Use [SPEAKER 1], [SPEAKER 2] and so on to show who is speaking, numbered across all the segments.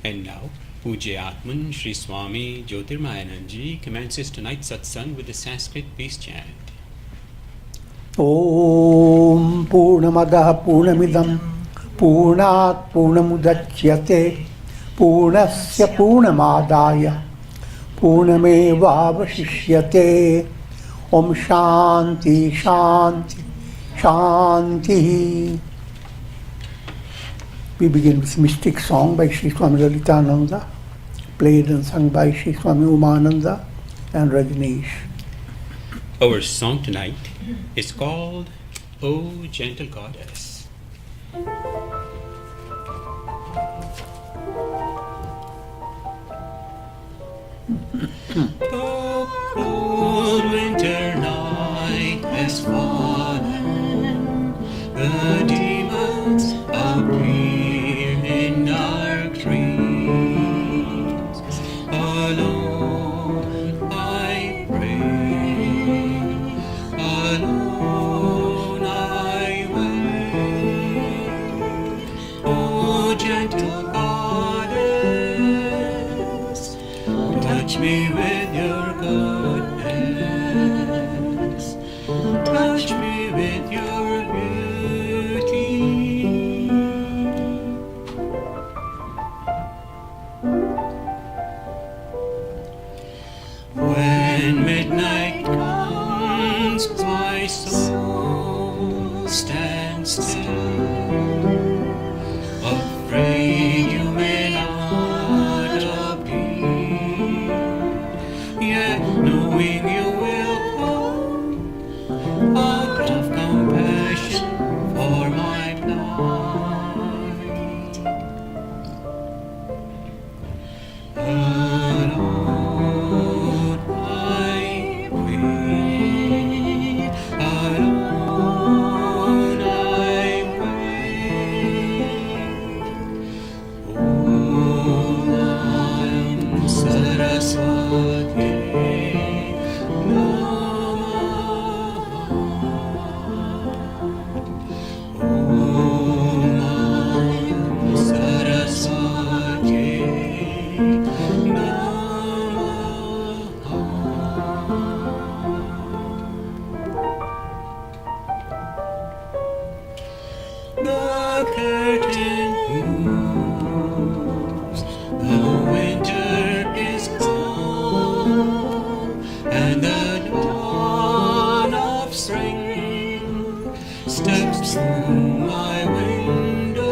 [SPEAKER 1] And now, Pujya Atman Sri Swami Jyotirmayananda commences tonight's satsang with the Sanskrit peace chant.
[SPEAKER 2] Om Purnamadaha Purnamidam Purnat Purnamudachyate Purnasya Purnamadaya Purnamevavashishyate. Om Shanti Shanti Shanti. We begin with mystic song by Sri Swami Lalitananda, played and sung by Sri Swami Umananda and Rajneesh.
[SPEAKER 1] Our song tonight is called O Gentle Goddess. The cold winter night has fallen, the demons appear in dark dreams. Alone I pray, alone I wait. O gentle goddess, touch me with your goodness, touch me with your beauty. When midnight comes, my soul stands still, afraid you may not appear, yet knowing you will come out of compassion for my plight. Alone I wait, alone I wait. Om Saraswati Namaha. Om Saraswati The curtain moves, the winter is gone, and the dawn of spring steps through my window.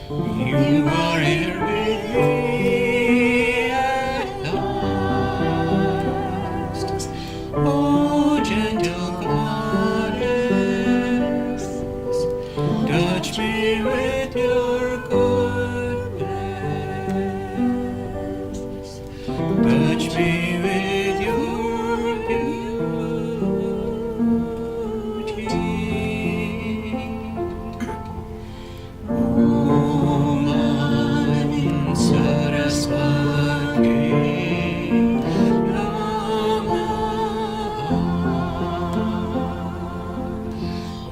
[SPEAKER 1] You are here with me at last, oh gentle goddess, touch me with your goodness, touch me with your beauty. Om Saraswati Namaha.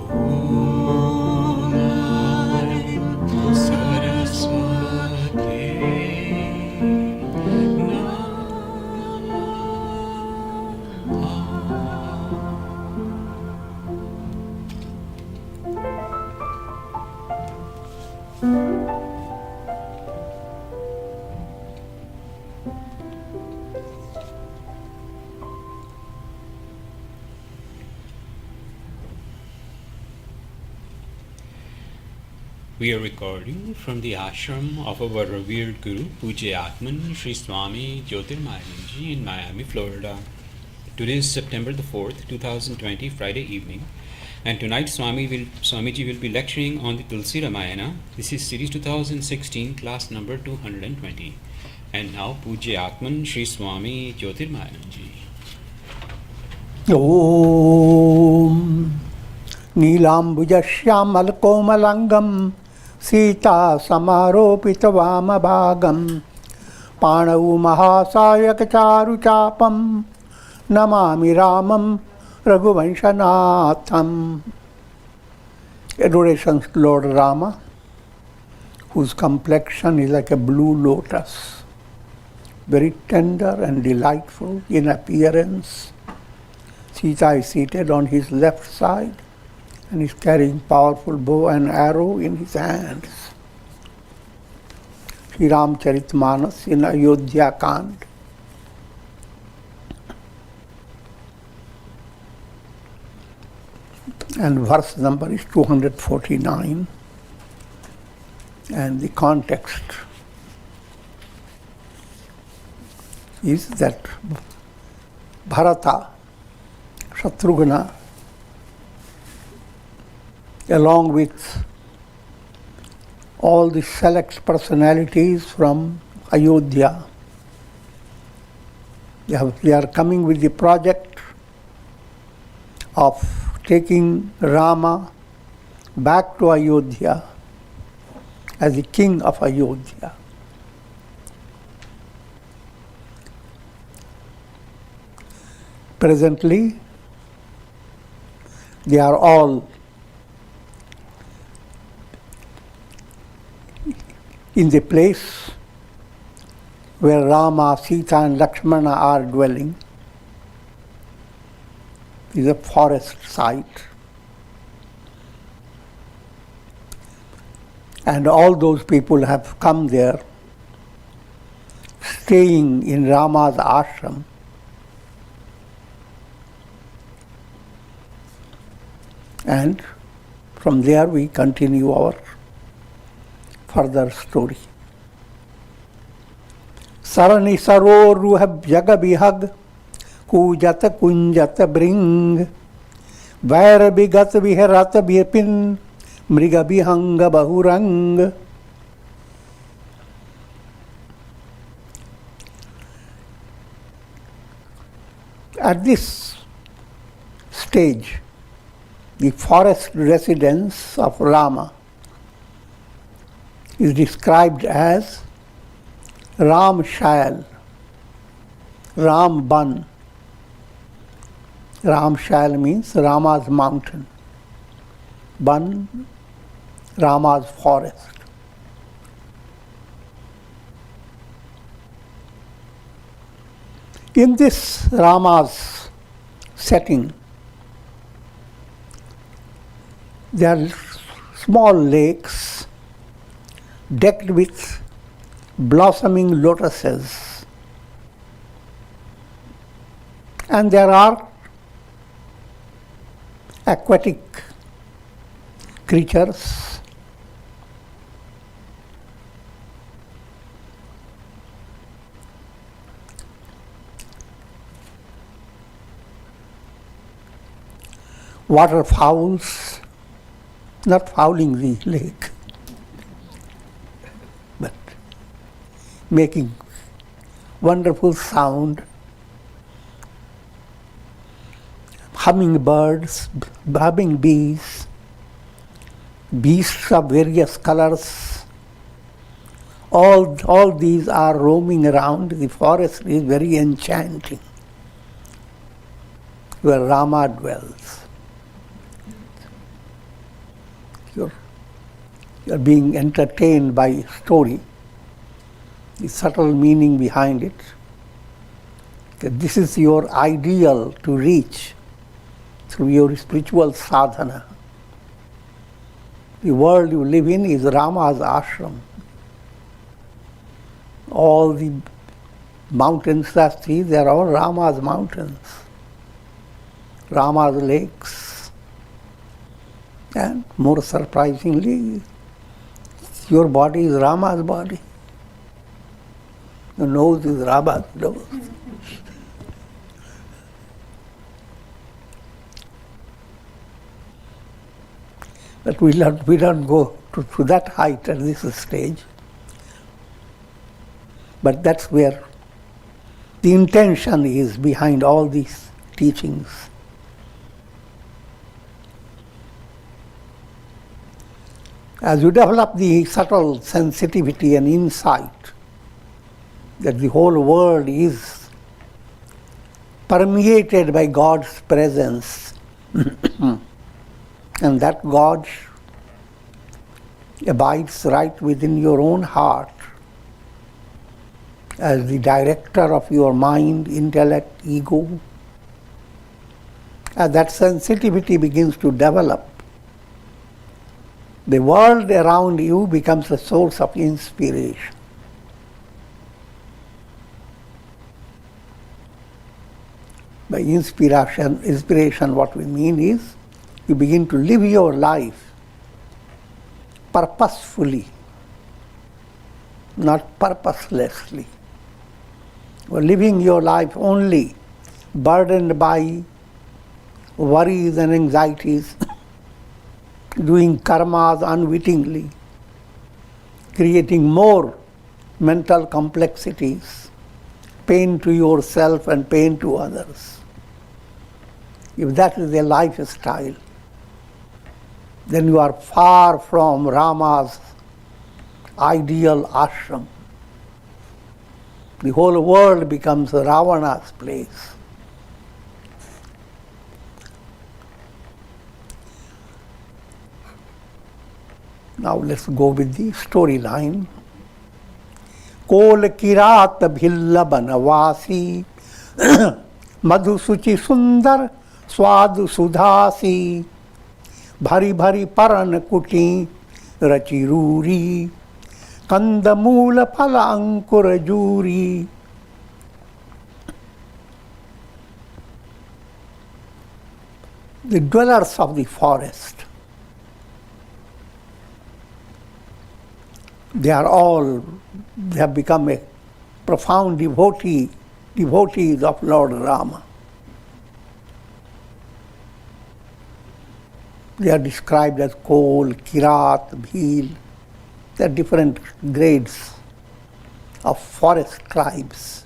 [SPEAKER 1] Om Saraswati We are recording from the ashram of our revered Guru, Pujya Atman Sri Swami Jyotirmayananda in Miami, Florida. Today is September the 4th, 2020, Friday evening, and tonight Swamiji will be lecturing on the Tulsi Ramayana. This is series 2016, class number 220. And now Pujya Atman Sri Swami Jyotirmayananda.
[SPEAKER 2] Om Neelambujashyamal Komalangam Sita Samaropita Vamabhagam Panavu Mahasayak Charu Chapam Namami Ramam Raghuvanshanatham. Adorations to Lord Rama, whose complexion is like a blue lotus, very tender and delightful in appearance. Sita is seated on his left side and is carrying powerful bow and arrow in his hands. Sri Ramcharitmanas in Ayodhya Kand. And verse number is 249. And the context is that Bharata, Shatrughna, along with all the select personalities from Ayodhya, they are coming with the project of taking Rama back to Ayodhya as the king of Ayodhya. Presently, they are all in the place where Rama, Sita and Lakshmana are dwelling. It is a forest site. And all those people have come there, staying in Rama's ashram. And from there we continue our further story. Sarani saro ruhab jaga bihag kujat kunjat bring vair bigat viharat bipin mriga bihanga bahurang. At this stage, the forest residence of Rama is described as Ram Shail, Ram Ban. Ram Shail means Rama's mountain. Ban, Rama's forest. In this Rama's setting, there are small lakes decked with blossoming lotuses, and there are aquatic creatures, waterfowls, not fouling the lake, but making wonderful sound, hummingbirds, humming bees, beasts of various colors. All these are roaming around. The forest is very enchanting, where Rama dwells. You're being entertained by story, the subtle meaning behind it. This is your ideal to reach through your spiritual sadhana. The world you live in is Rama's ashram. All the mountains that see, they are all Rama's mountains, Rama's lakes. And more surprisingly, your body is Rama's body. Your nose is Rama's nose. But we don't go to that height at this stage. But that's where the intention is behind all these teachings. As you develop the subtle sensitivity and insight that the whole world is permeated by God's presence, and that God abides right within your own heart as the director of your mind, intellect, ego. As that sensitivity begins to develop, the world around you becomes a source of inspiration. By inspiration, what we mean is you begin to live your life purposefully, not purposelessly. You're living your life only burdened by worries and anxieties, doing karmas unwittingly, creating more mental complexities, pain to yourself and pain to others. If that is a lifestyle, then you are far from Rama's ideal ashram. The whole world becomes Ravana's place. Now let's go with the storyline. Kol kirat bhilla banavasi madhu suchi sundar swadu sudhasi bhari bhari paran kuti rachiruri kandamula phala ankura juri. The dwellers of the forest, they have become a profound devotees of Lord Rama. They are described as Kol, Kirat, Bhil. There are different grades of forest tribes.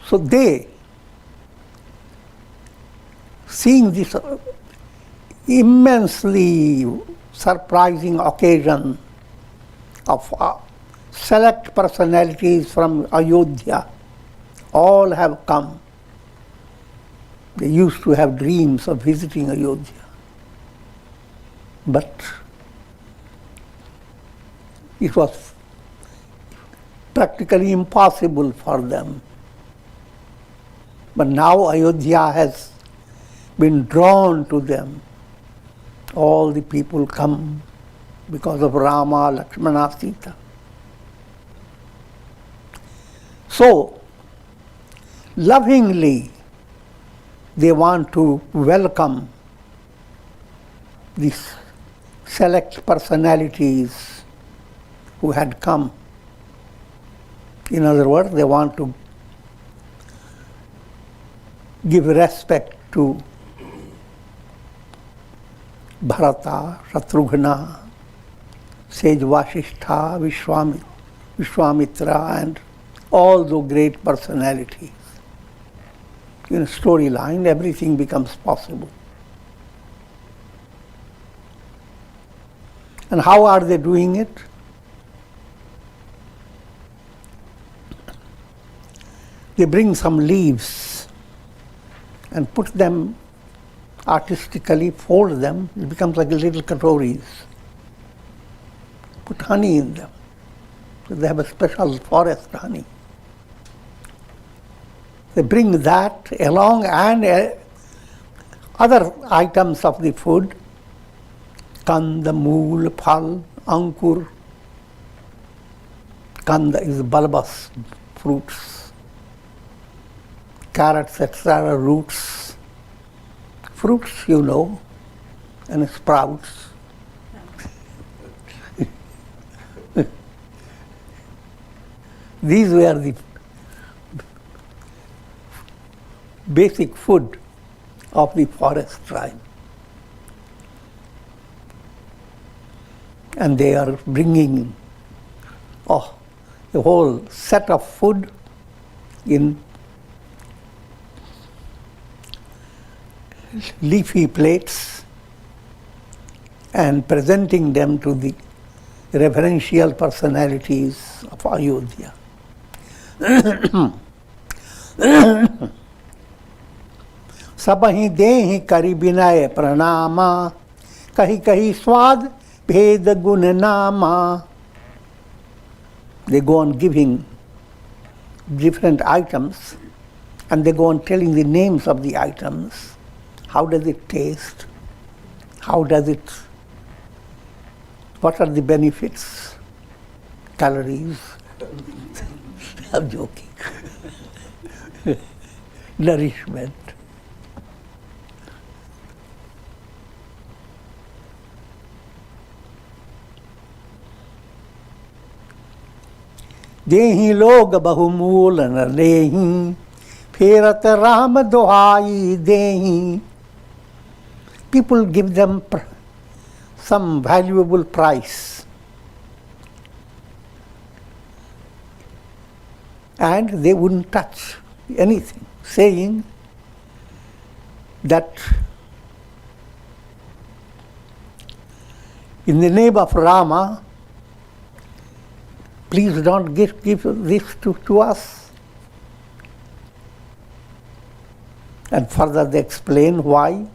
[SPEAKER 2] So they, seeing this immensely surprising occasion of select personalities from Ayodhya, all have come. They used to have dreams of visiting Ayodhya, but it was practically impossible for them. But now Ayodhya has been drawn to them. All the people come because of Rama, Lakshmana, Sita. So, lovingly, they want to welcome these select personalities who had come. In other words, they want to give respect to Bharata, Shatrughna, Sage Vasishtha, Vishwamitra, and all those great personalities. In a storyline, everything becomes possible. And how are they doing it? They bring some leaves and put them artistically, fold them, it becomes like little katoris. Put honey in them. So they have a special forest honey. They bring that along and other items of the food, kanda, mool, phal, ankur. Kanda is bulbous fruits. Carrots, etc., roots. Fruits, you know, and sprouts. These were the basic food of the forest tribe. And they are bringing a whole set of food in leafy plates and presenting them to the reverential personalities of Ayodhya. सबहि देहि करि विनय प्रणामा कही कही स्वाद भेद गुण नामा. They go on giving different items and they go on telling the names of the items. How does it taste? How does it, what are the benefits? Calories. I'm joking. Nourishment. देहि लोग बहुमूल न लेहि फेरत राम दुहाई देहि. People give them some valuable price and they wouldn't touch anything, saying that in the name of Rama, please don't give this to us. And further they explain why.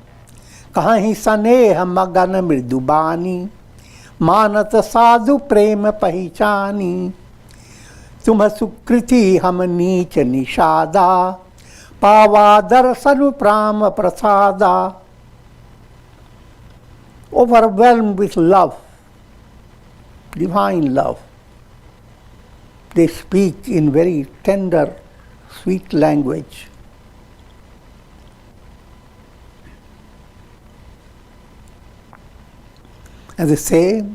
[SPEAKER 2] कहीं स्नेह मगन मृदुबानी मानत साधु प्रेम पहचानी. तुम सुकृति हम नीच निषादा पावा दर्शन प्राम प्रसादा. Overwhelmed with love, divine love. They speak in very tender, sweet language. And they say,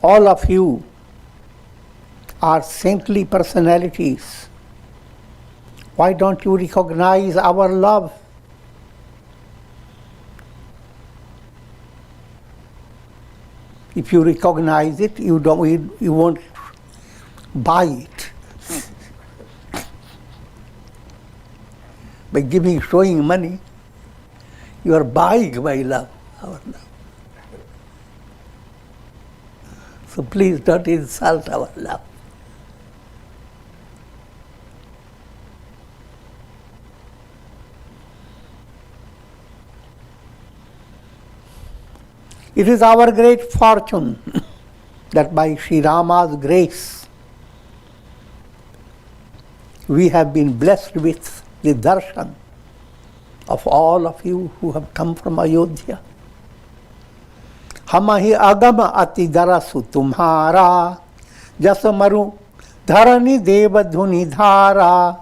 [SPEAKER 2] all of you are saintly personalities. Why don't you recognize our love? If you recognize it, you won't buy it. By showing money, you are buying my love, our love. So please don't insult our love. It is our great fortune that by Sri Rama's grace we have been blessed with the darshan of all of you who have come from Ayodhya. हमहि अगम अति दरसु तुम्हारा जस मरु धरनी देव धुनि धारा.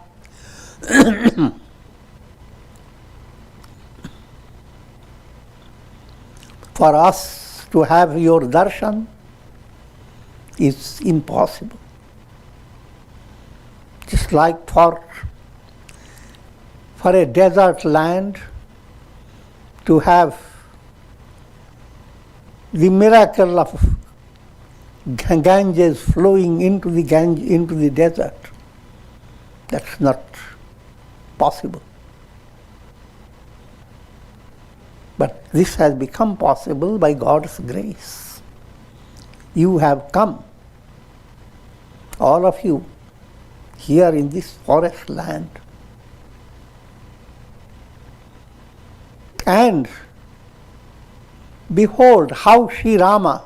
[SPEAKER 2] For us to have your darshan is impossible. Just like for a desert land to have the miracle of Ganges flowing into the desert, that's not possible. But this has become possible by God's grace. You have come, all of you, here in this forest land. And behold how Sri Rama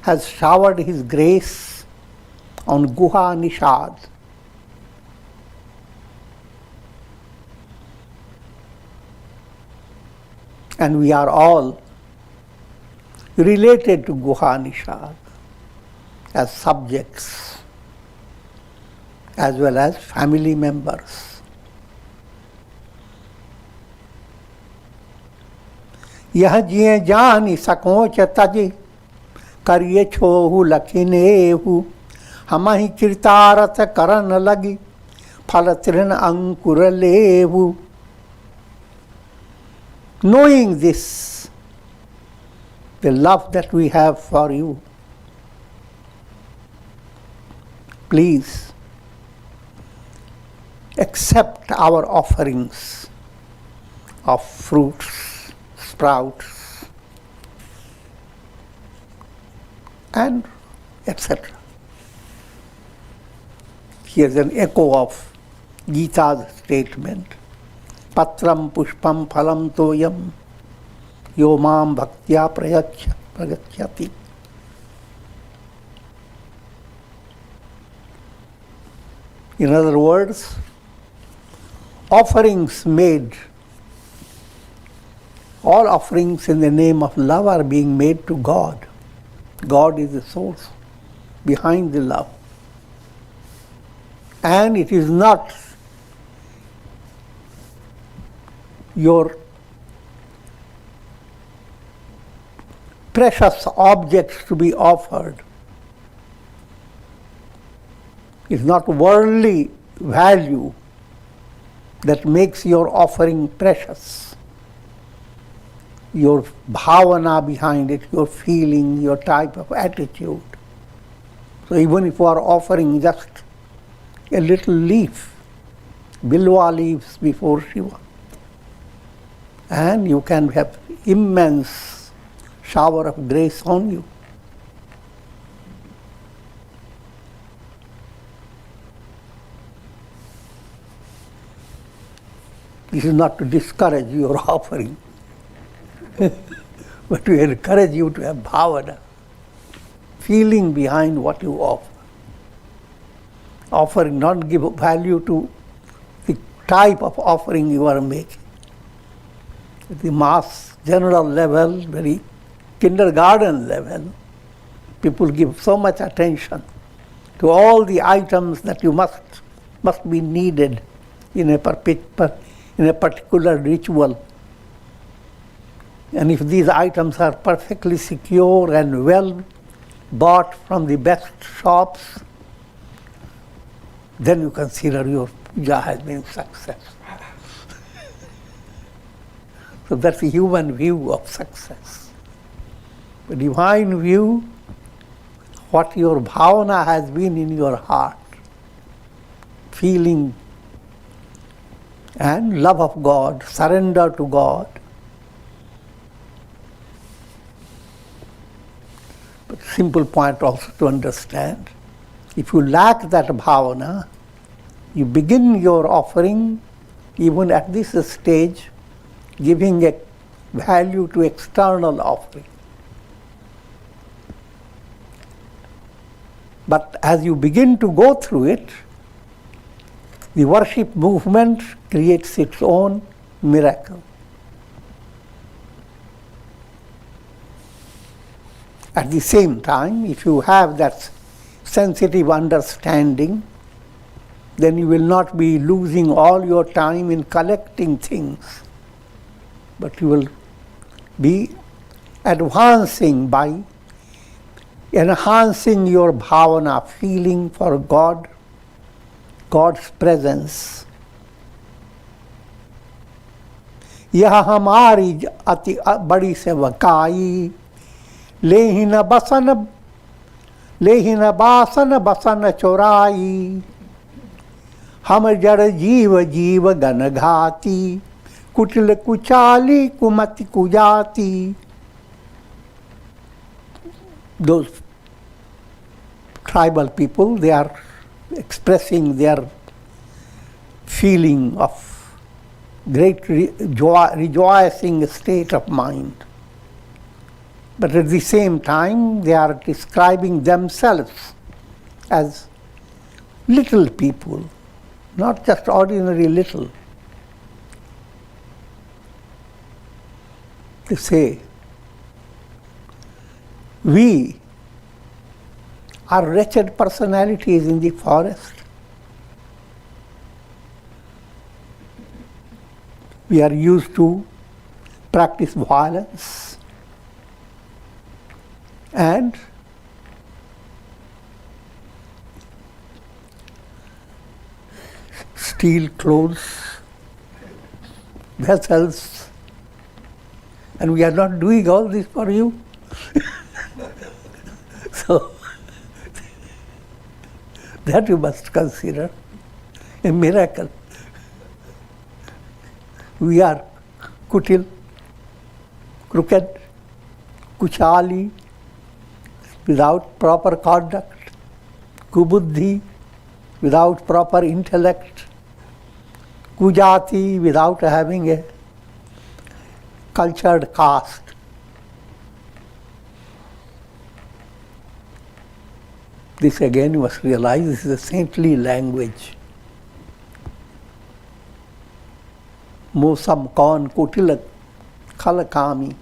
[SPEAKER 2] has showered his grace on Guha Nishad. And we are all related to Guha Nishad as subjects as well as family members. यह जिये जानि सकोच तजि करिए छोहु लखिनेहु हमहि कृतारथ करन लगी फल तृण अंकुर लेहु. Knowing this, the love that we have for you, please accept our offerings of fruits, sprouts, and etc. Here's an echo of Gita's statement. Patram pushpam phalam toyam yo mam bhaktya prayachyati. In other words, offerings made, all offerings in the name of love are being made to God. God is the source behind the love. And it is not your precious objects to be offered. It's not worldly value that makes your offering precious. Your bhavana behind it, your feeling, your type of attitude. So even if you are offering just a little leaf, bilwa leaves before Shiva, and you can have immense shower of grace on you. This is not to discourage your offering, but to encourage you to have bhavana, feeling behind what you offer. Offering, not give value to the type of offering you are making. At the mass, general level, very kindergarten level, people give so much attention to all the items that you must be needed in a particular ritual. And if these items are perfectly secure and well bought from the best shops, then you consider your puja has been successful. So that's the human view of success. The divine view, what your bhavana has been in your heart, feeling and love of God, surrender to God. But simple point also to understand, if you lack that bhavana, you begin your offering even at this stage giving a value to external offering. But as you begin to go through it, the worship movement creates its own miracle. At the same time, if you have that sensitive understanding, then you will not be losing all your time in collecting things, but you will be advancing by enhancing your bhavana, feeling for God, God's presence. यह हमारी अति बड़ी सेवकाई, लेहिन बासन बसन चोराई, हम जड़ जीव जीव गन घाती, कुटिल कुचाली कुमति कुजाती. Those tribal people, they are expressing their feeling of great rejoicing state of mind. But at the same time, they are describing themselves as little people, not just ordinary little. They say, we are wretched personalities in the forest. We are used to practice violence and steal clothes, vessels, and we are not doing all this for you. So that you must consider a miracle. We are kutil, crooked, kuchali, without proper conduct, kubuddhi, without proper intellect, Kujati without having a cultured caste. This again you must realize this is a saintly language. Mosam kaun kutilak khalakami.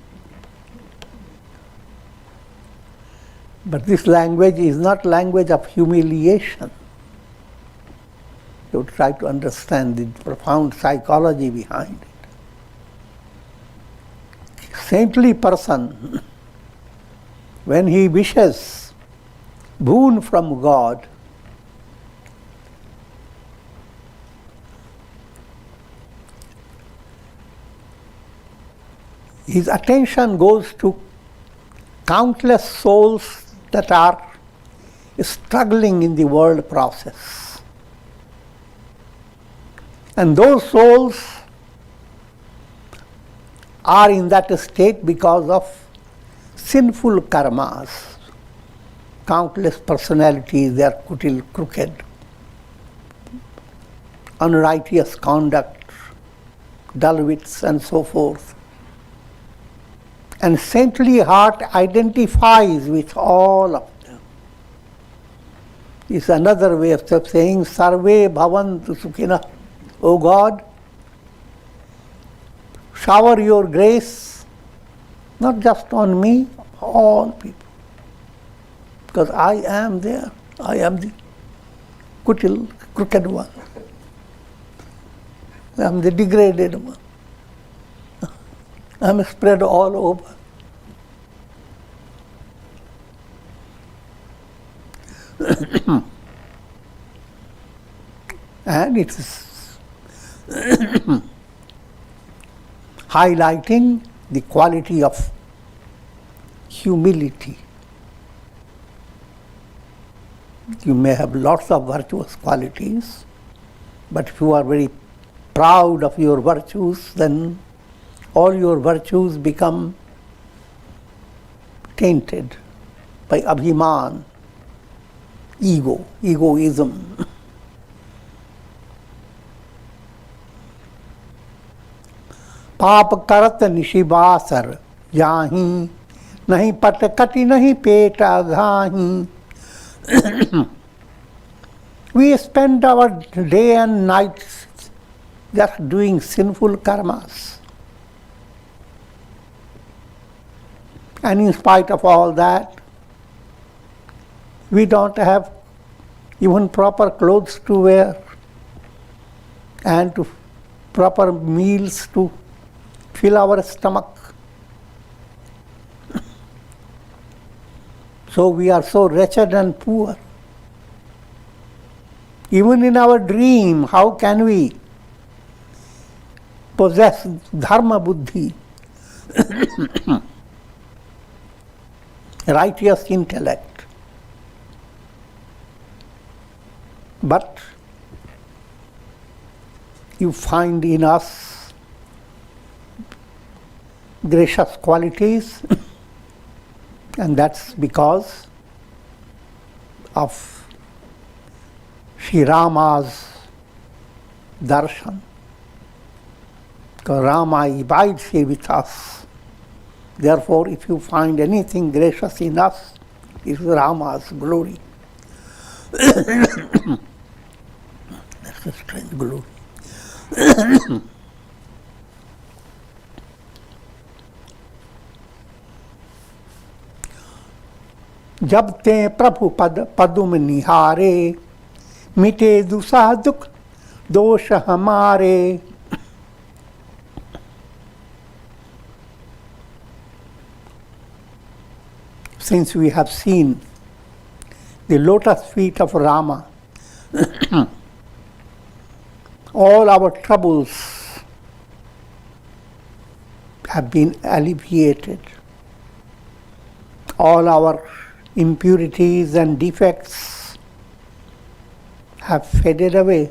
[SPEAKER 2] But this language is not language of humiliation. You try to understand the profound psychology behind it. Saintly person, when he wishes boon from God, his attention goes to countless souls that are struggling in the world process. And those souls are in that state because of sinful karmas. Countless personalities, they are crooked, unrighteous conduct, dull wits, and so forth. And saintly heart identifies with all of them. It's another way of saying, Sarve bhavantu sukhina. O God, shower your grace not just on me, all people. Because I am there. I am the crooked one. I am the degraded one. I am spread all over. And it is highlighting the quality of humility. You may have lots of virtuous qualities, but if you are very proud of your virtues, then all your virtues become tainted by abhiman, egoism. पाप करत निशिबासर जाही नहीं पट कटी नहीं पेट घाही. We spend our day and night just doing sinful karmas. And in spite of all that, we don't have even proper clothes to wear and to proper meals to fill our stomach. So we are so wretched and poor. Even in our dream, how can we possess dharma buddhi, righteous intellect? But you find in us gracious qualities, and that's because of Sri Rama's darshan. Because Rama abides here with us. Therefore, if you find anything gracious in us, it is Rama's glory. That's a strange glory. जब ते प्रभु पद पदुम निहारे मिटे दुसह दुख दोष हमारे. Since we have seen the lotus feet of Rama, all our troubles have been alleviated. All our impurities and defects have faded away.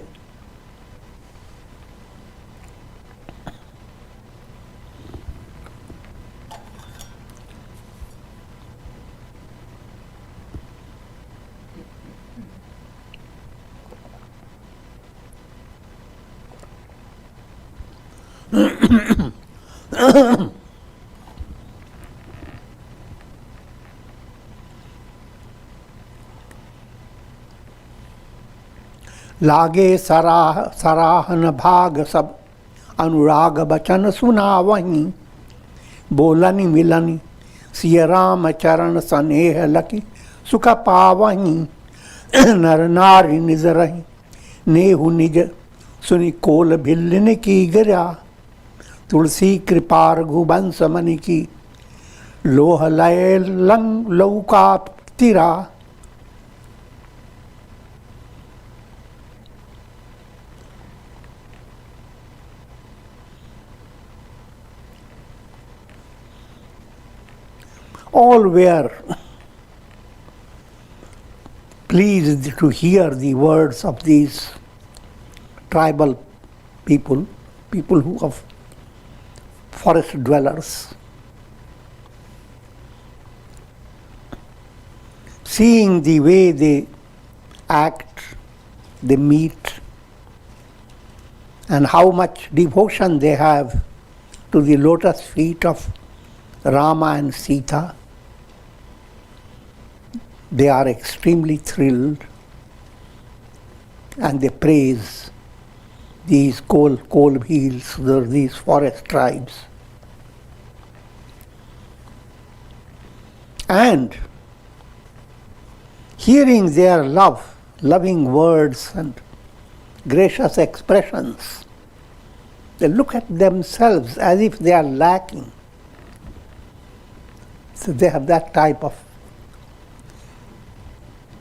[SPEAKER 2] लागे सराहन भाग सब अनुराग बचन सुना वहीं बोलनि मिलनि सिय राम चरण सनेह लकी सुख पावहीं नर नारी निज रही नेहु निज सुनि कोल भिल्लिन की गिरा तुलसी कृपा रघुवंश मनि की लोह लय लंग लौका तिरा. All were pleased to hear the words of these tribal people, people who of forest dwellers. Seeing the way they act, they meet, and how much devotion they have to the lotus feet of Rama and Sita, they are extremely thrilled and they praise these coal hills, these forest tribes. And hearing their loving words and gracious expressions, they look at themselves as if they are lacking. So they have that type of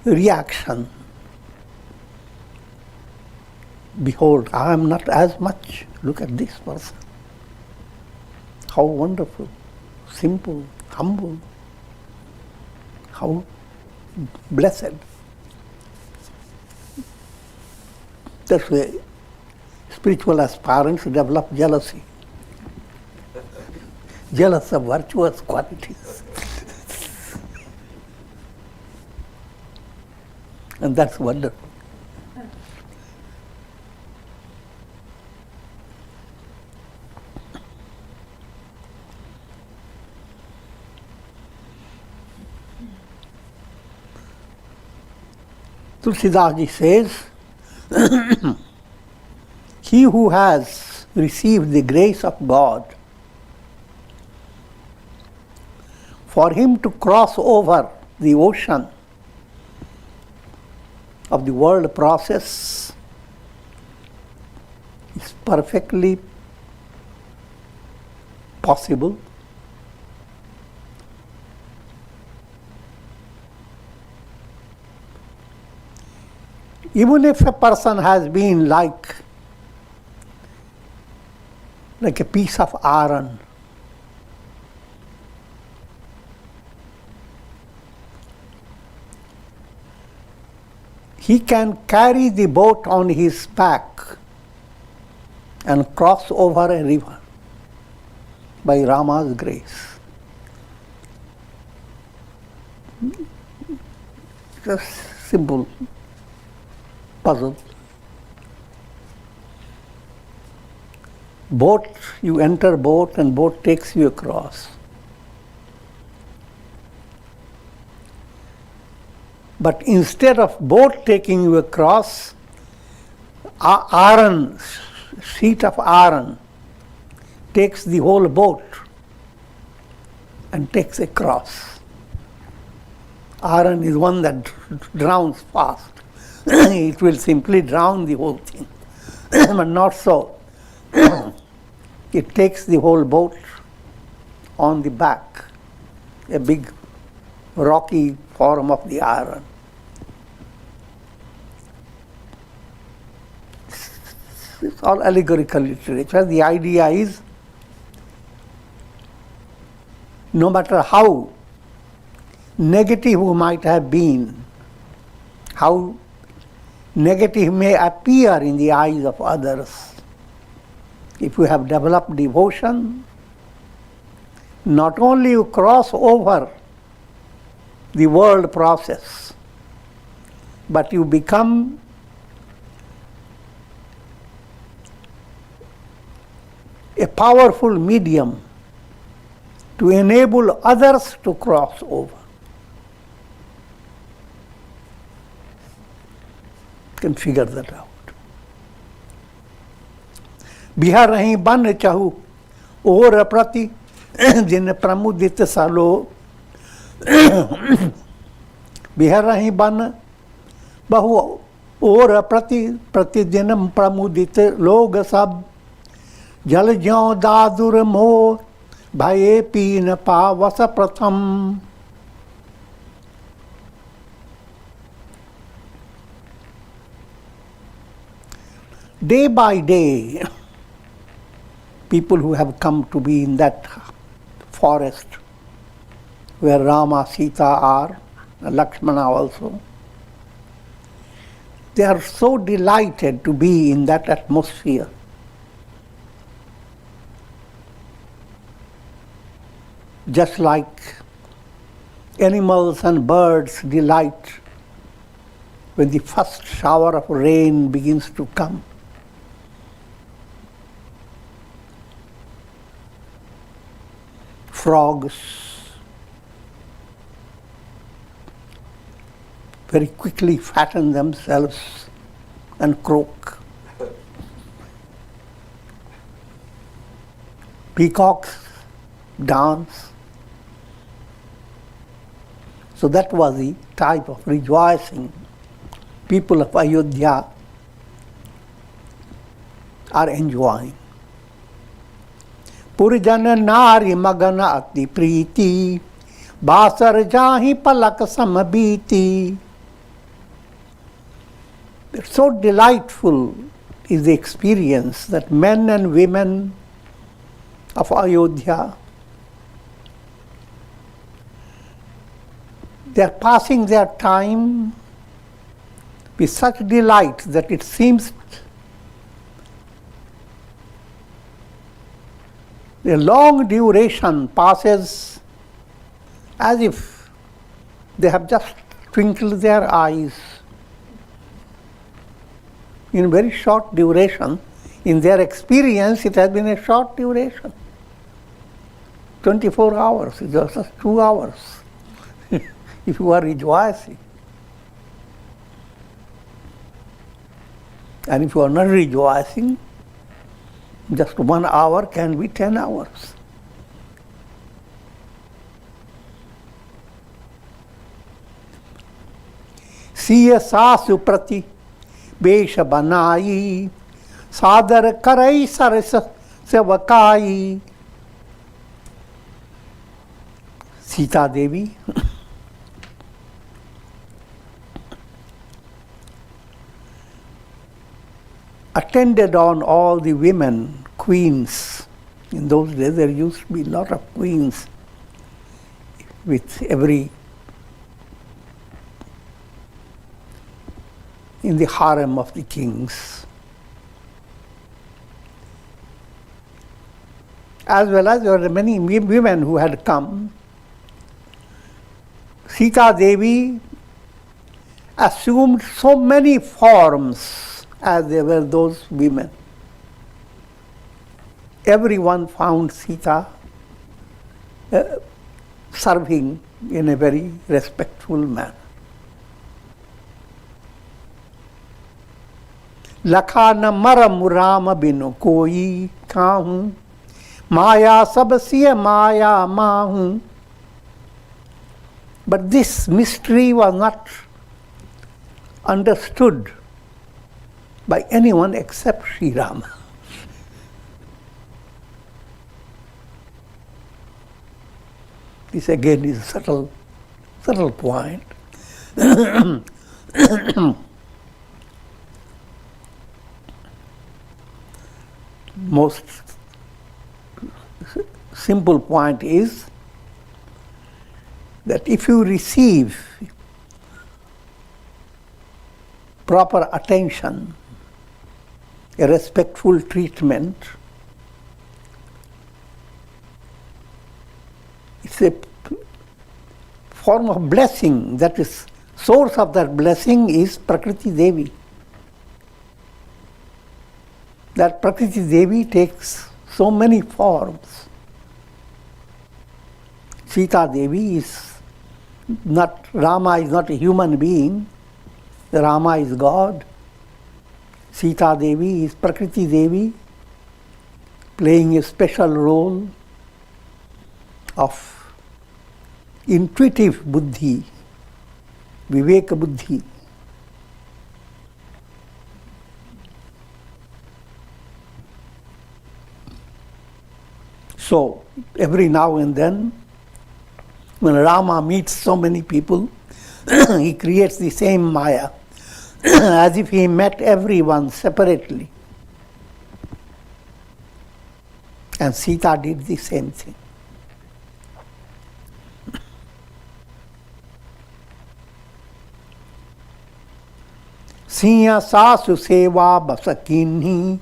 [SPEAKER 2] reaction. Behold, I am not as much. Look at this person. How wonderful, simple, humble, how blessed. That's why spiritual aspirants develop jealousy. Jealous of virtuous qualities. And that's wonderful. Tulsidas ji says, he who has received the grace of God, for him to cross over the ocean of the world process is perfectly possible. Even if a person has been like a piece of iron, he can carry the boat on his back and cross over a river by Rama's grace. Just simple puzzle. Boat, you enter boat and boat takes you across. But instead of boat taking you across, iron, sheet of iron takes the whole boat and takes across. Iron is one that drowns fast. It will simply drown the whole thing. But not so. It takes the whole boat on the back, a big rocky form of the iron. It's all allegorical literature. The idea is, no matter how negative we might have been, how negative may appear in the eyes of others, if you have developed devotion, not only you cross over the world process, but you become a powerful medium to enable others to cross over. You can figure that out. Bihar रही बन चाहू और प्रति जिन प्रमुदित सालो बिहार रही बन बहु और प्रतिदिन प्रमुदित लोग सब जल ज्यों दादुर मोह भये पीन पावस प्रथम. Day by day, people who have come to be in that forest where Rama, Sita are, and Lakshmana also, they are so delighted to be in that atmosphere. Just like animals and birds delight when the first shower of rain begins to come. Frogs very quickly fatten themselves and croak. Peacocks dance. So that was the type of rejoicing people of Ayodhya are enjoying. Purijan nari magana ati priti, basar jahi palak samabiti. So delightful is the experience that men and women of Ayodhya, they are passing their time with such delight that it seems a long duration passes as if they have just twinkled their eyes. In very short duration, in their experience, it has been a short duration. 24 hours, it's just 2 hours. If you are rejoicing. And if you are not rejoicing, just 1 hour can be 10 hours. Siya sasu prati besha banai, sadar karai saras sevakai. Sita Devi attended on all the women, queens. In those days there used to be a lot of queens with every, in the harem of the kings. As well as there were many women who had come. Sita Devi assumed so many forms as there were those women. Everyone found Sita serving in a very respectful manner. Lakha na maram rama binu koi kahu, maya sab siya maya mahu. But this mystery was not understood by anyone except Sri Rama. This again is a subtle point. Most simple point is that if you receive proper attention, a respectful treatment, it's a form of blessing. That is, source of that blessing is Prakriti Devi. That Prakriti Devi takes so many forms. Sita Devi is not, Rama is not a human being, Rama is God. Sita Devi is Prakriti Devi, playing a special role of intuitive buddhi, viveka buddhi. So, every now and then, when Rama meets so many people, he creates the same Maya, as if he met everyone separately. And Sita did the same thing. Siya sasu seva basakinhi,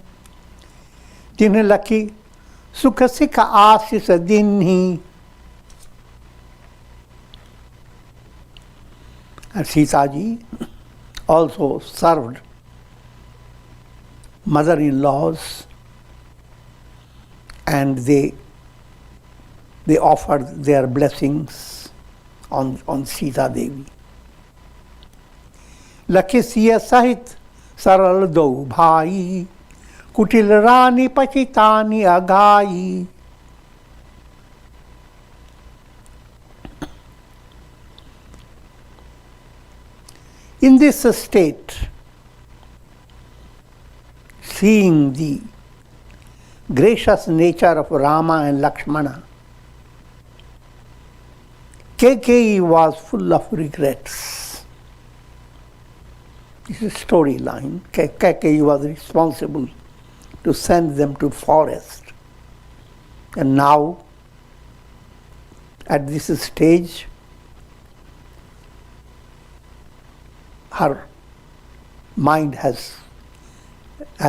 [SPEAKER 2] tin laki sukha sikha asis dinhi. And Sita ji also served mother-in-laws, and they offered their blessings on Sita Devi. Lakhi siya sahit saral do bhai, kutil rani pachitani agai. In this state, seeing the gracious nature of Rama and Lakshmana, Kaikeyi was full of regrets. This is a storyline. Kaikeyi was responsible to send them to forest. And now, at this stage, her mind has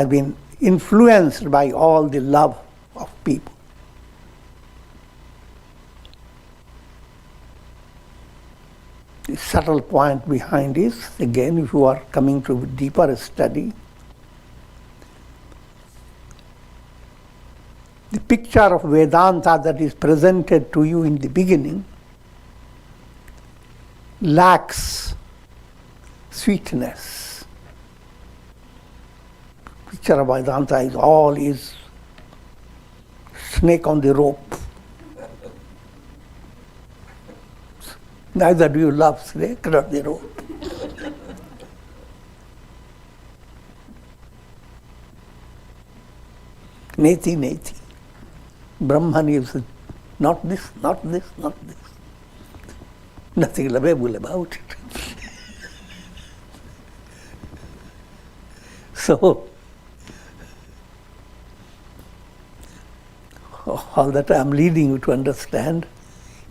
[SPEAKER 2] been influenced by all the love of people. The subtle point behind is, again, if you are coming to deeper study, the picture of Vedanta that is presented to you in the beginning lacks sweetness. Picture of Vedanta is snake on the rope. Neither do you love snake nor the rope. Neti, neti. Brahman is not this, not this, not this. Nothing lovable about it. So, all that I am leading you to understand,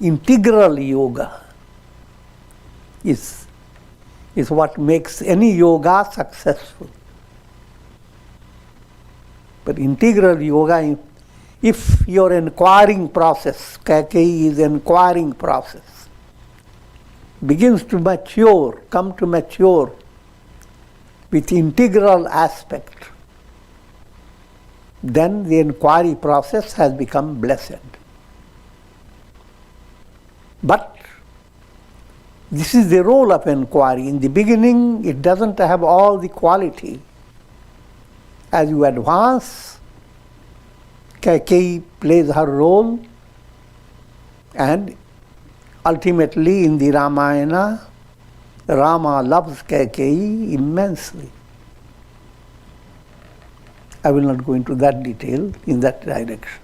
[SPEAKER 2] integral yoga is what makes any yoga successful. But integral yoga, if your inquiring process, Kaikeyi is inquiring process, begins to mature, come to mature with integral aspect, then the inquiry process has become blessed. But this is the role of inquiry. In the beginning, it doesn't have all the quality. As you advance, Kaikeyi plays her role, and ultimately in the Ramayana, Rama loves Kaikeyi immensely. I will not go into that detail in that direction.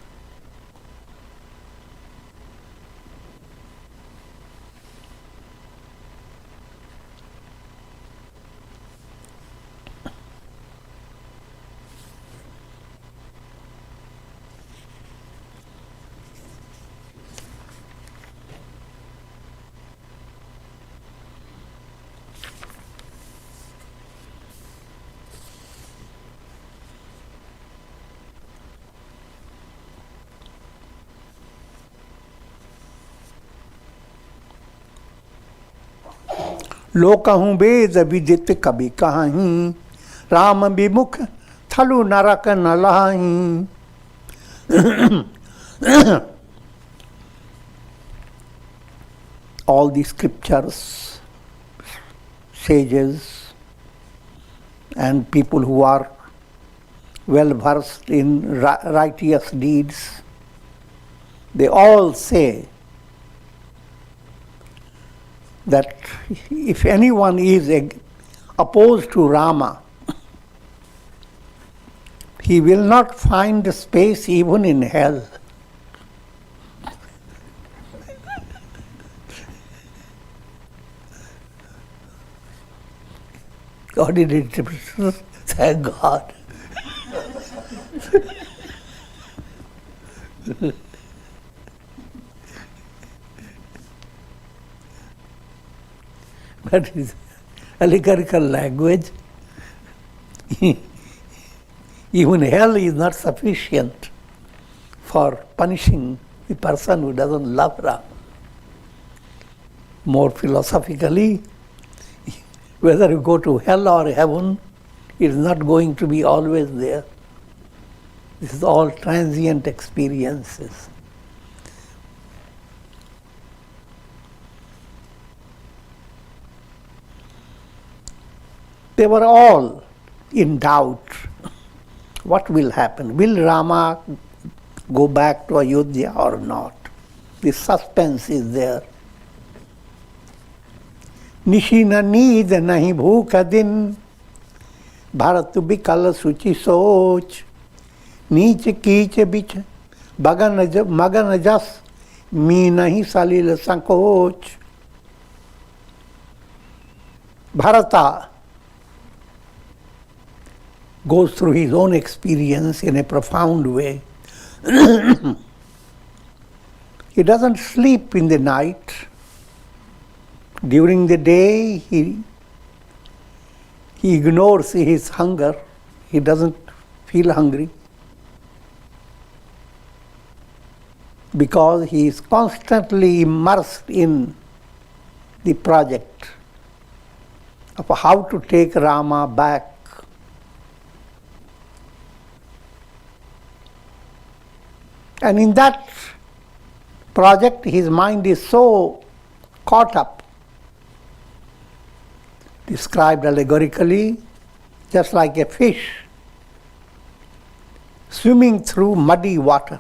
[SPEAKER 2] लोकहूँ वेद विदित कवि कहीं, राम विमुख थलु नरक न लहीं, All the scriptures, sages, and people who are well versed in righteous deeds, they all say that if anyone is opposed to Rama, he will not find space even in hell. God did it. Thank God. That is allegorical language. Even hell is not sufficient for punishing the person who doesn't love Ram. More philosophically, whether you go to hell or heaven, it is not going to be always there. This is all transient experiences. They were all in doubt. What will happen? Will Rama go back to Ayodhya or not? The suspense is there. Nishi न नींद नहीं भूख दिन, भारत बिकल सुचि सोच, नीच कीच बिच मगन जस मी नहीं सलिल संकोच. Bharata goes through his own experience in a profound way. He doesn't sleep in the night. During the day, he ignores his hunger. He doesn't feel hungry because he is constantly immersed in the project of how to take Rama back. And in that project, his mind is so caught up, described allegorically, just like a fish swimming through muddy water.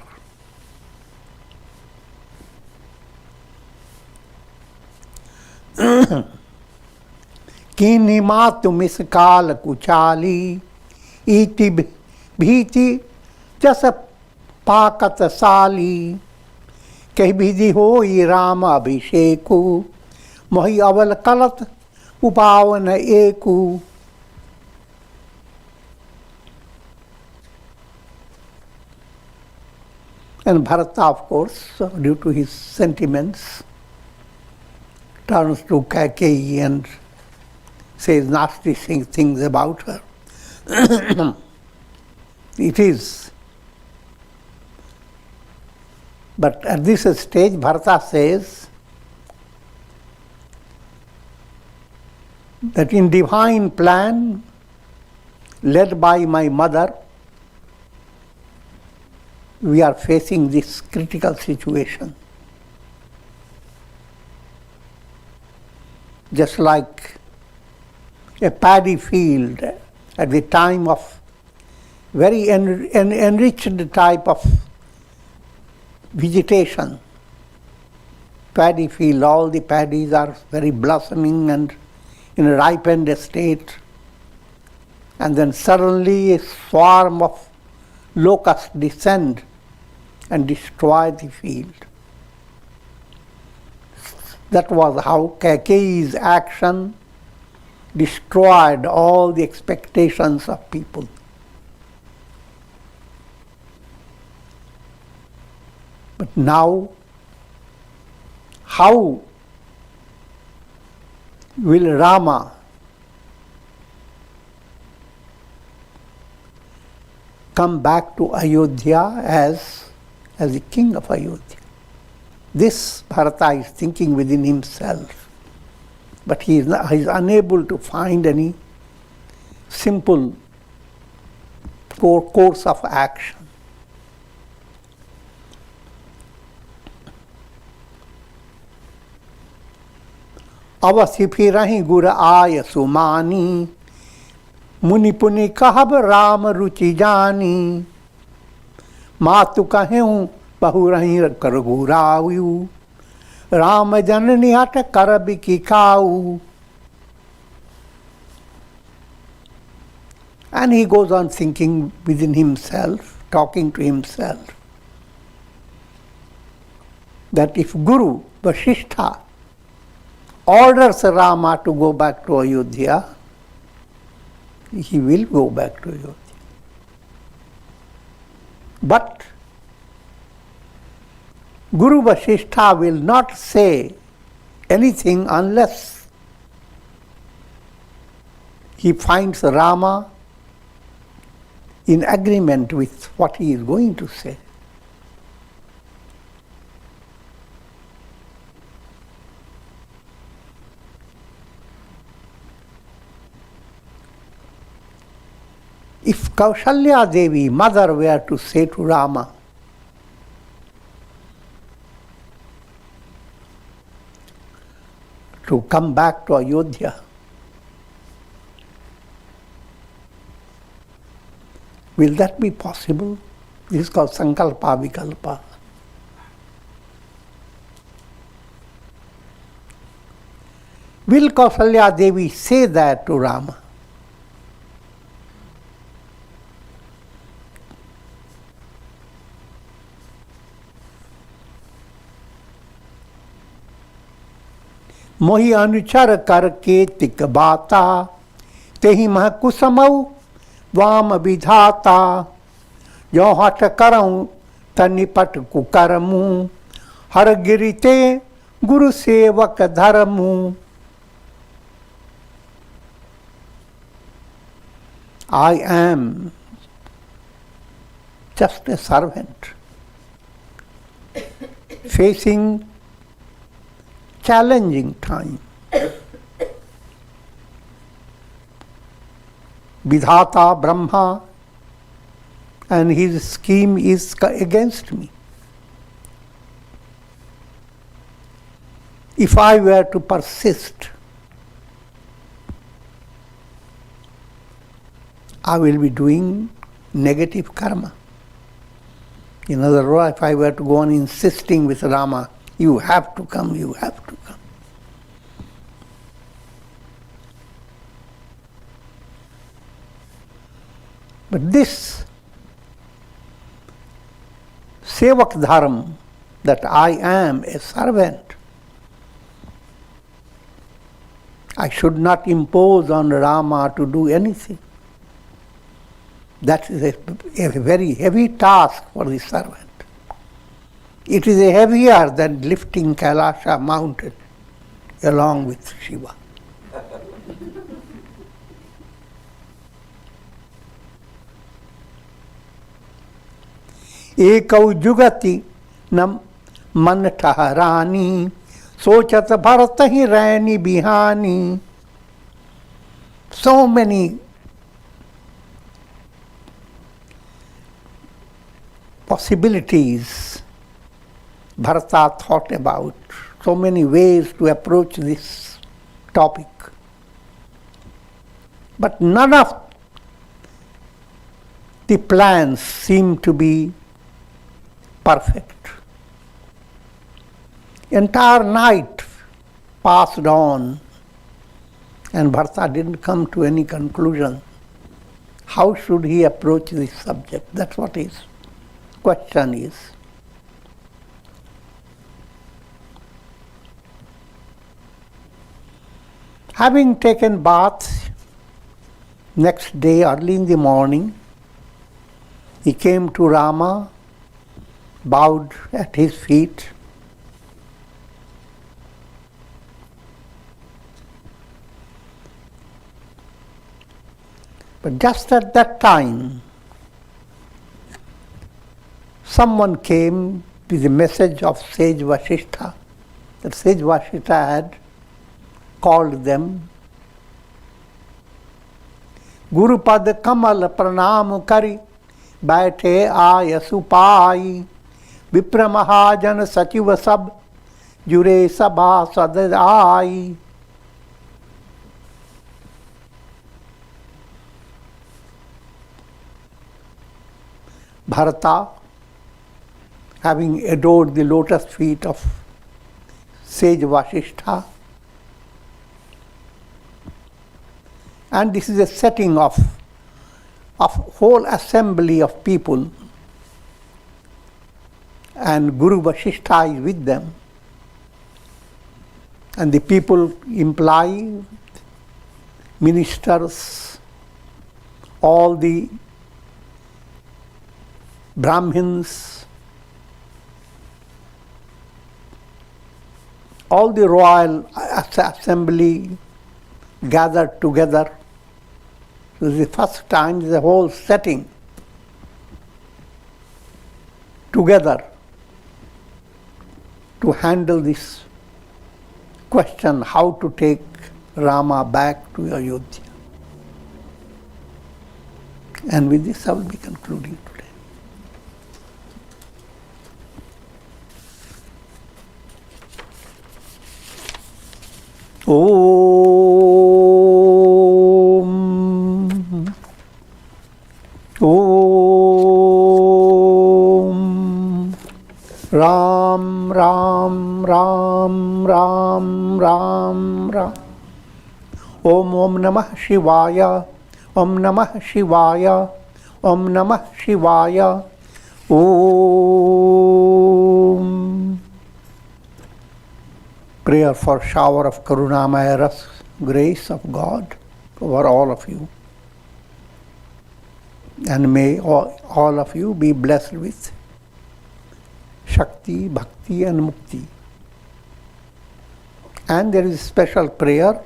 [SPEAKER 2] Kini matu miskal kuchali, iti bhiti jasa पाकत साली, कही विधि हो ये राम अभिषेकु, मोहि अवल कलत उपावन एकु. And Bharata, of course, due to his sentiments, turns to Kaikeyi and says nasty things about her. It is. But at this stage, Bharata says that in divine plan, led by my mother, we are facing this critical situation. Just like a paddy field at the time of very enriched type of vegetation, paddy field, all the paddies are very blossoming and in a ripened state, and then suddenly a swarm of locusts descend and destroy the field. That was how Kaikeyi's action destroyed all the expectations of people. But now, how will Rama come back to Ayodhya as the king of Ayodhya? This Bharata is thinking within himself, but he is unable to find any simple course of action. अवसि फिरहि गुर आय सुमानी, मुनि पुनि कहब राम रुचि जानी। मातु कहेऊ बहु रही कर गुराऊ, राम जननी हट कर बिकी खाऊ। And he goes on thinking within himself, talking to himself, that if Guru Vasishtha orders Rama to go back to Ayodhya, he will go back to Ayodhya. But Guru Vasishtha will not say anything unless he finds Rama in agreement with what he is going to say. If Kaushalya Devi, mother, were to say to Rama, to come back to Ayodhya, will that be possible? This is called Sankalpa Vikalpa. Will Kausalya Devi say that to Rama? मोहि अनुचर करके तिक बाता, तेहि मह कुसमऊ वाम विधाता। जो हठ करऊं तनिपट कुकरमू, हर गिरिते गुरु सेवक Dharmu. I am just a servant facing challenging time. Vidhata Brahma and his scheme is against me. If I were to persist, I will be doing negative karma. In other words, if I were to go on insisting with Rama, you have to come, you have to come. But this sevak dharam, that I am a servant, I should not impose on Rama to do anything. That is a very heavy task for the servant. It is heavier than lifting Kailasha mountain along with Shiva. एकौ जुगति न मन ठहरानी, सोचत भरत ही रैनी बिहानी. So many possibilities Bharata thought about, so many ways to approach this topic. But none of the plans seem to be perfect. Entire night passed on and Bharata didn't come to any conclusion. How should he approach this subject? That's what his question is. Having taken bath, next day early in the morning, he came to Rama, bowed at his feet. But just at that time, someone came with the message of Sage Vasishtha. That Sage Vasishtha had called them. Gurupad Kamal Pranam Kari Baithe Aaya Supai Vipra Mahajan Sachiva Sab Jure Sabha Sadai. Bharata, having adored the lotus feet of Sage Vasishtha. And this is a setting of whole assembly of people, and Guru Vasishtha is with them. And the people imply ministers, all the Brahmins, all the royal assembly gathered together. This is the first time the whole setting together to handle this question, how to take Rama back to Ayodhya. And with this I will be concluding today. Om. Om. Ram, Ram, Ram, Ram, Ram, Ram. Om Namah Shivaya. Om Namah Shivaya. Om Namah Shivaya. Om. Prayer for shower of Karunamaya Ras, grace of God over all of you. And may all of you be blessed with Shakti, Bhakti and Mukti. And there is a special prayer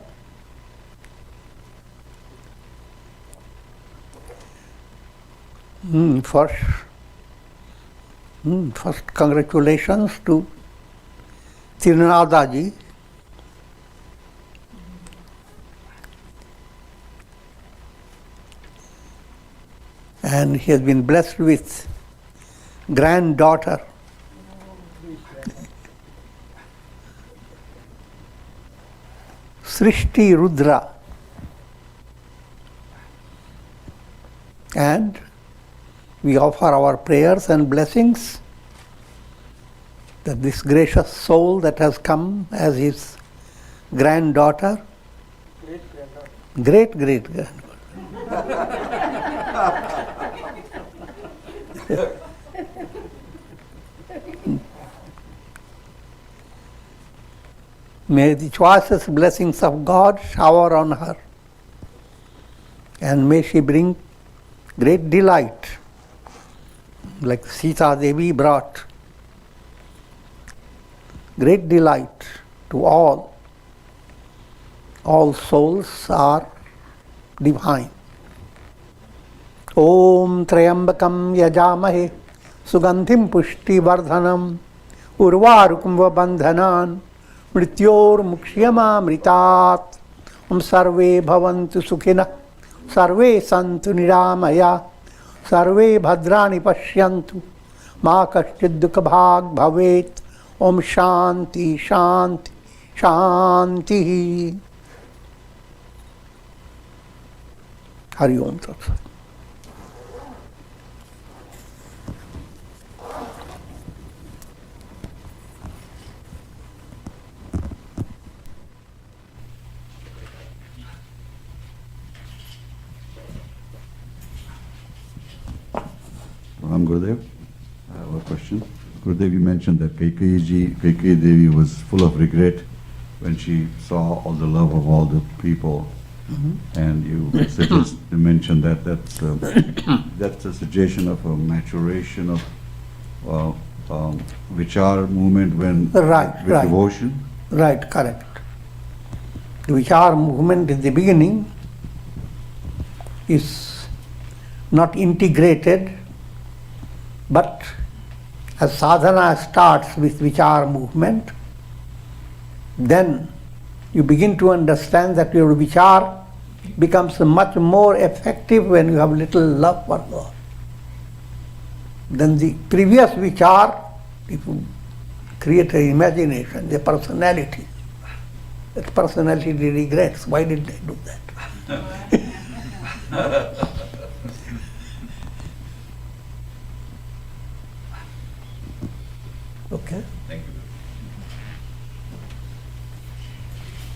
[SPEAKER 2] first congratulations to Tirunadaji. And he has been blessed with granddaughter. Srishti Rudra. And we offer our prayers and blessings that this gracious soul that has come as his granddaughter, great-great-granddaughter, may the choicest blessings of God shower on her, and may she bring great delight, like Sita Devi brought great delight to all. All souls are divine. Om Trayambakam Yajamahe Sugandhim Pushti Vardhanam Urvarukum Bandhanan Mrityor Mukshiyama Mritat Om Sarve Bhavantu Sukhina Sarve Santu Niramaya Sarve Bhadrani Pashyantu Ma Kaschid Dukha Bhag Bhavet Om Shanti Shanti Shanti. Hari Om Tat Sat.
[SPEAKER 3] Ram Gurudev, I have a question. Gurudev, you mentioned that Kaikeyi Devi was full of regret when she saw all the love of all the people. And you mentioned that that's a suggestion of a maturation of Vichar movement when with devotion.
[SPEAKER 2] Right, correct. The Vichar movement in the beginning is not integrated, but as sadhana starts with Vichar movement, then you begin to understand that your Vichar becomes much more effective when you have little love for God. Then the previous Vichar, if you create an imagination, the personality, that personality regrets, why did I do that?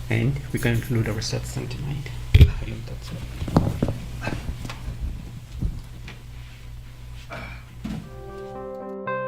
[SPEAKER 1] And we conclude our satsang tonight. Hari Om Tat Sat.